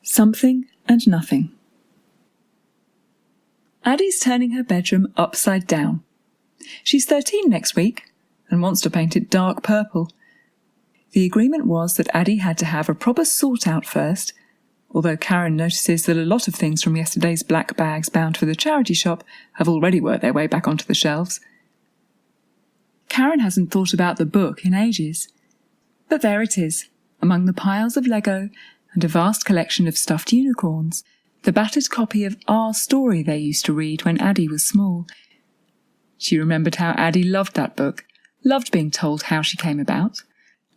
Something and Nothing. Addie's turning her bedroom upside down. She's 13 next week and wants to paint it dark purple. The agreement was that Addie had to have a proper sort out first, although Karen notices that a lot of things from yesterday's black bags bound for the charity shop have already worked their way back onto the shelves. Karen hasn't thought about the book in ages. But there it is, among the piles of Lego and a vast collection of stuffed unicorns, the battered copy of Our Story they used to read when Addie was small. She remembered how Addie loved that book, loved being told how she came about.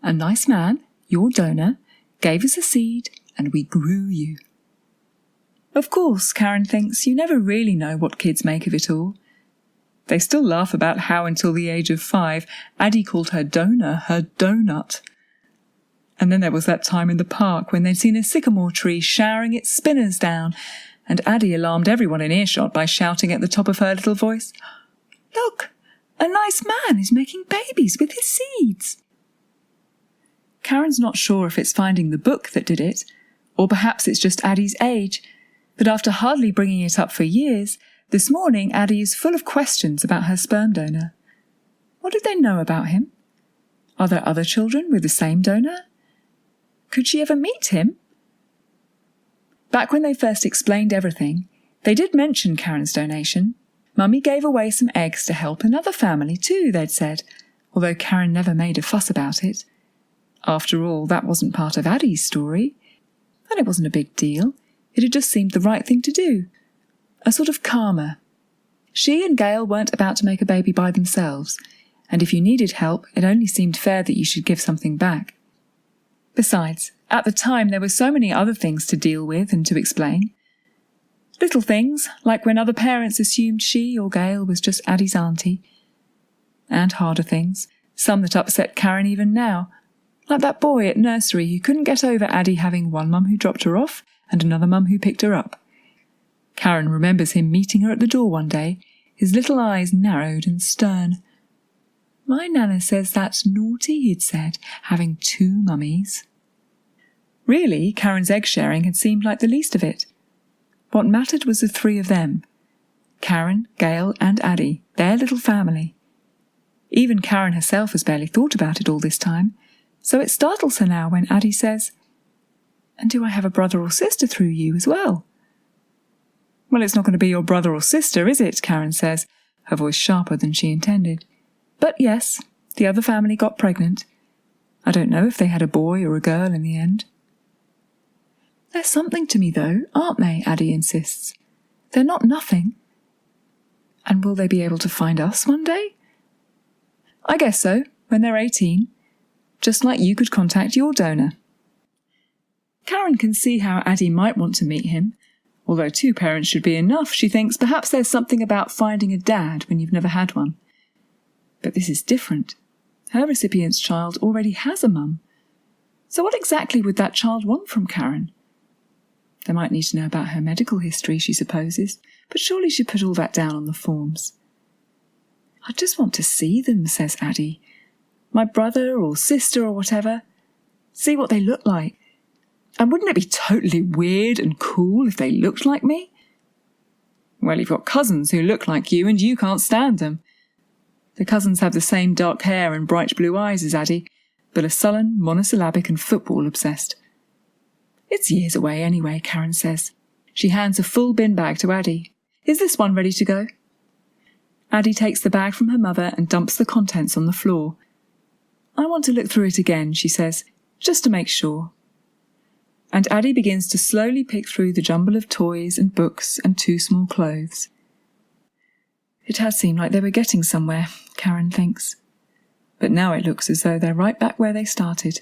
A nice man, your donor, gave us a seed and we grew you. Of course, Karen thinks, you never really know what kids make of it all. They still laugh about how until the age of 5, Addie called her donor her donut. And then there was that time in the park when they'd seen a sycamore tree showering its spinners down, and Addie alarmed everyone in earshot by shouting at the top of her little voice, "Look, a nice man is making babies with his seeds." Karen's not sure if it's finding the book that did it, or perhaps it's just Addie's age, but after hardly bringing it up for years, this morning Addie is full of questions about her sperm donor. What did they know about him? Are there other children with the same donor? Could she ever meet him? Back when they first explained everything, they did mention Karen's donation. Mummy gave away some eggs to help another family too, they'd said, although Karen never made a fuss about it. After all, that wasn't part of Addie's story, and it wasn't a big deal. It had just seemed the right thing to do. A sort of karma. She and Gail weren't about to make a baby by themselves, and if you needed help, it only seemed fair that you should give something back. Besides, at the time there were so many other things to deal with and to explain. Little things, like when other parents assumed she or Gail was just Addie's auntie. And harder things, some that upset Karen even now, like that boy at nursery who couldn't get over Addie having one mum who dropped her off and another mum who picked her up. Karen remembers him meeting her at the door one day, his little eyes narrowed and stern. "My Nana says that's naughty," he'd said, having 2 mummies. Really, Karen's egg-sharing had seemed like the least of it. What mattered was the 3 of them. Karen, Gail and Addie, their little family. Even Karen herself has barely thought about it all this time, so it startles her now when Addie says, "And do I have a brother or sister through you as well?" "Well, it's not going to be your brother or sister, is it?" Karen says, her voice sharper than she intended. "But yes, the other family got pregnant. I don't know if they had a boy or a girl in the end." "They're something to me, though, aren't they?" Addie insists. "They're not nothing." "And will they be able to find us one day?" "I guess so, when they're 18. Just like you could contact your donor." Karen can see how Addie might want to meet him. Although 2 parents should be enough, she thinks perhaps there's something about finding a dad when you've never had one. But this is different. Her recipient's child already has a mum. So what exactly would that child want from Karen? They might need to know about her medical history, she supposes, but surely she'd put all that down on the forms. "I just want to see them," says Addie. "My brother or sister or whatever. See what they look like. And wouldn't it be totally weird and cool if they looked like me?" "Well, you've got cousins who look like you and you can't stand them." The cousins have the same dark hair and bright blue eyes as Addie, but are sullen, monosyllabic and football-obsessed. "It's years away anyway," Karen says. She hands a full bin bag to Addie. "Is this one ready to go?" Addie takes the bag from her mother and dumps the contents on the floor. "I want to look through it again," she says, "just to make sure." And Addie begins to slowly pick through the jumble of toys and books and 2 small clothes. It has seemed like they were getting somewhere, Karen thinks. But now it looks as though they're right back where they started.